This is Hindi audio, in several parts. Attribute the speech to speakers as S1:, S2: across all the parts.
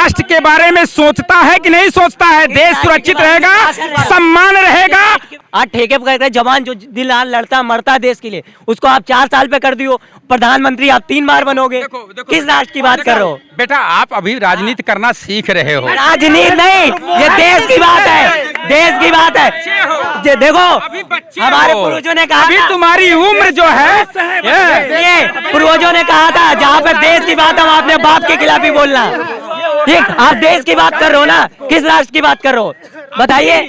S1: राष्ट्र के बारे में सोचता है कि नहीं सोचता है? देश सुरक्षित रहेगा, सम्मान रहेगा।
S2: आज ठेके पर करते जवान जो दिन रात लड़ता मरता देश के लिए, उसको आप 4 साल पे कर दियो, प्रधानमंत्री आप 3 बार बनोगे। किस राष्ट्र की बात कर रहे हो
S1: बेटा? आप अभी राजनीति करना सीख रहे हो।
S2: राजनीति नहीं, ये देश की बात है, देश की बात है। देखो हमारे पूर्वजों ने कहा,
S1: अभी तुम्हारी उम्र जो है,
S2: ये पूर्वजों ने कहा था जहाँ पे देश की बात है वहाँ अपने बाप के खिलाफ ही बोलना। ठीक, आप देश की बात कर रहे हो ना, किस राष्ट्र की बात कर रहे हो बताइए?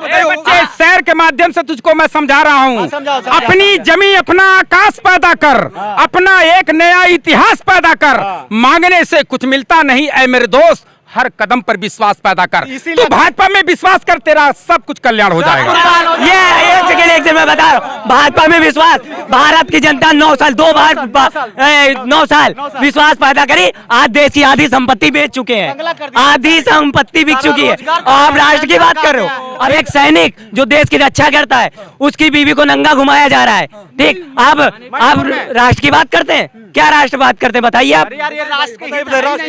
S1: बच्चे, शहर के माध्यम से तुझको मैं समझा रहा हूँ। अपनी जमी अपना आकाश पैदा कर, अपना एक नया इतिहास पैदा कर। मांगने से कुछ मिलता नहीं ऐ मेरे दोस्त, हर कदम पर विश्वास पैदा कर। तू भाजपा में विश्वास कर, तेरा सब कुछ कल्याण हो जाएगा।
S2: ये एक सेकंड मैं बता रहा हूँ, भाजपा में विश्वास, भारत की जनता 9 साल 2 बार 9 साल विश्वास पैदा करी। आज देश की आधी संपत्ति बेच चुके हैं, आधी संपत्ति बिक चुकी है, और आप राष्ट्र की बात कर रहे हो। अब एक सैनिक जो देश की रक्षा करता है, उसकी बीवी को नंगा घुमाया जा रहा है। ठीक, आप राष्ट्र की बात करते हैं? क्या राष्ट्र बात करते हैं बताइए आप?
S3: राष्ट्र की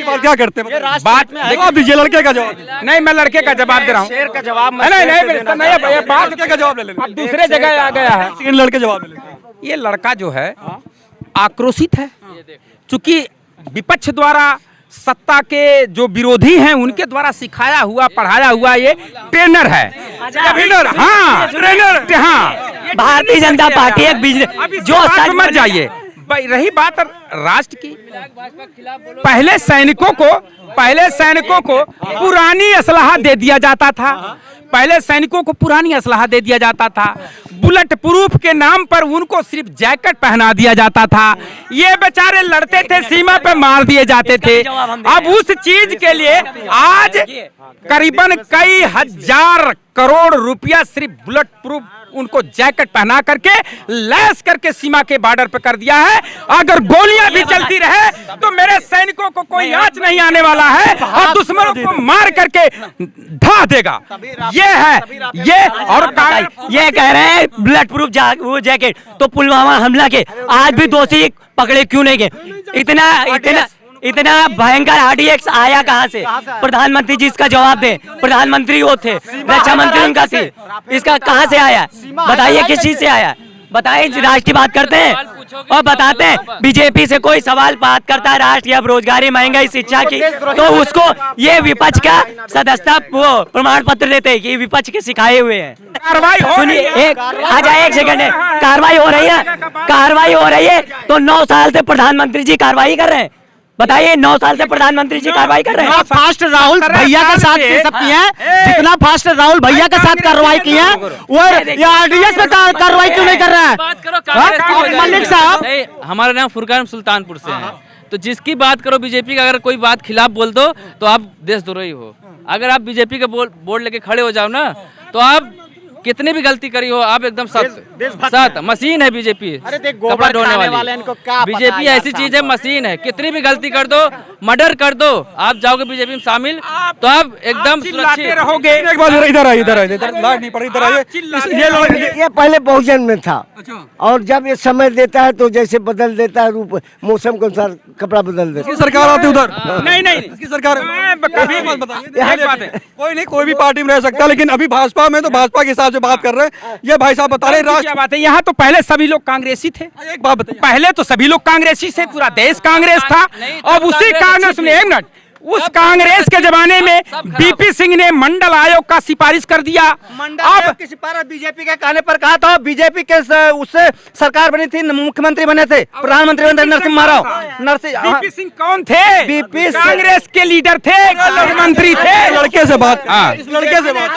S3: बात क्या करते हैं? बात जवाब दीजिए, लड़के का जवाब।
S1: नहीं, मैं लड़के का जवाब दे रहा हूँ।
S3: शेर का जवाब
S1: नहीं, बात का जवाब ले लेना, दूसरे जगह आ गया है।
S3: लड़के जवाब ले लेंगे।
S1: ये लड़का जो है आक्रोशित है, चूंकि विपक्ष द्वारा, सत्ता के जो विरोधी हैं उनके द्वारा सिखाया हुआ पढ़ाया हुआ ये ट्रेनर है। हाँ, ट्रेनर। हाँ,
S2: भारतीय जनता पार्टी एक बिजनेस जो
S1: समझ जाइए। रही बात राष्ट्र की, पहले सैनिकों को पुरानी असलहा दे दिया जाता था। पहले सैनिकों को पुरानी असलहा दे दिया जाता था। बुलेट प्रूफ के नाम पर उनको सिर्फ जैकेट पहना दिया जाता था। ये बेचारे लड़ते थे, सीमा पे मार दिए जाते थे। अब उस चीज के लिए आज करीबन कई हजार करोड़ रुपया सिर्फ बुलेट प्रूफ उनको जैकेट पहना करके लैस करके सीमा के बॉर्डर पे कर दिया है। अगर गोलियां भी चलती रहे तो मेरे सैनिकों को कोई आंच नहीं आने वाला है और दुश्मनों को मार करके ढा देगा। ये है ये। और
S2: ये कह रहे हैं बुलेट प्रूफ वो जैकेट, तो पुलवामा हमला के आज भी दोषी पकड़े क्यों नहीं गए? इतना भयंकर RDX आया कहाँ से? प्रधानमंत्री जी इसका जवाब दे। प्रधानमंत्री वो थे, रक्षा मंत्री उनका थी, इसका कहाँ से आया बताइए? किस चीज से आया बताइए? राष्ट्र की बात करते हैं और बताते हैं बीजेपी से कोई सवाल बात करता है राष्ट्र या बेरोजगारी, महंगाई, शिक्षा की, तो उसको ये विपक्ष का सदस्यता वो प्रमाण पत्र देते हैं कि विपक्ष के सिखाए हुए हैं। सुनिए, एक सेकंड, कार्रवाई हो रही है तो 9 साल से प्रधानमंत्री जी कार्रवाई कर रहे हैं। बताइए, 9 साल से प्रधानमंत्री जी कार्रवाई कर रहे हैं।
S3: फास्ट राहुल भैया के साथ किए हैं, जितना फास्ट राहुल भैया के साथ कार्रवाई की है, वो RDX पे कार्रवाई क्यों नहीं कर रहे हैं? मलिक साहब,
S4: हमारा नाम फुरकान सुल्तानपुर से है, तो जिसकी बात करो बीजेपी का, अगर कोई बात खिलाफ बोल दो तो आप देशद्रोही हो। अगर आप बीजेपी के बोर्ड लेके खड़े हो जाओ ना, तो आप कितनी भी गलती करी हो, आप एकदम सत मशीन है बीजेपी। कपड़ा धोने वाली बीजेपी ऐसी चीज है, मशीन है। कितनी भी गलती कर दो, मर्डर कर दो, आप जाओगे बीजेपी में शामिल तो आप एकदम सुरक्षित रहोगे।
S3: एक बार इधर लाइट नहीं पड़ी, इधर आइए।
S5: ये पहले बहुजन में था, और जब ये समय देता है तो जैसे बदल देता है रूप, मौसम के अनुसार कपड़ा बदल देता है।
S3: सरकार आती उधर
S1: नहीं,
S3: इसकी सरकार कोई नहीं, कोई भी पार्टी में रह सकता है, लेकिन अभी भाजपा में तो भाजपा के हिसाब से बात कर रहे हैं। ये भाई साहब बता रहे हैं
S1: बात है। यहाँ तो पहले सभी लोग कांग्रेसी थे।
S3: एक बात बताइए,
S1: पहले तो सभी लोग कांग्रेसी से, पूरा देश कांग्रेस था। और उसी कांग्रेस में, एक मिनट, उस कांग्रेस के जमाने में बीपी सिंह ने मंडल आयोग का सिफारिश कर दिया।
S6: अब की सिफारिश बीजेपी के कहने पर कहा था। बीजेपी के उससे सरकार बनी थी, मुख्यमंत्री बने थे, प्रधानमंत्री बने थे नरसिम्हा राव।
S1: बीपी सिंह कौन थे? बीपी कांग्रेस के लीडर थे, मंत्री थे।
S3: लड़के से बात, इस लड़के से बात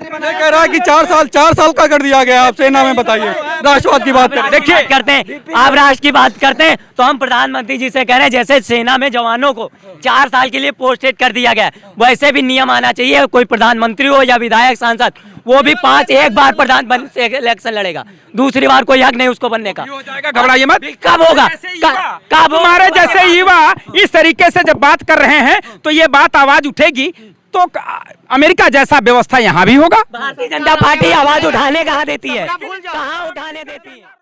S3: कह रहा है कि 4 साल का कर दिया गया। आप सेना में बताइए, राष्ट्रवाद की बात करें।
S2: देखिए, करते हैं आप राष्ट्र की बात करते हैं तो हम प्रधानमंत्री जी से कह रहे हैं जैसे सेना में जवानों को 4 साल के लिए पोस्टेड कर दिया गया, वैसे भी नियम आना चाहिए। कोई प्रधानमंत्री हो या विधायक, सांसद, वो भी 1 बार प्रधानमंत्री इलेक्शन लड़ेगा, दूसरी बार कोई हक नहीं उसको बनने का।
S1: घबराइए मत।
S2: कब होगा?
S1: कब? हमारे जैसे युवा इस तरीके से जब बात कर रहे हैं तो ये बात आवाज उठेगी, तो अमेरिका जैसा व्यवस्था यहाँ भी होगा।
S2: भारतीय जनता पार्टी आवाज उठाने कहाँ देती है? कहाँ उठाने देती है?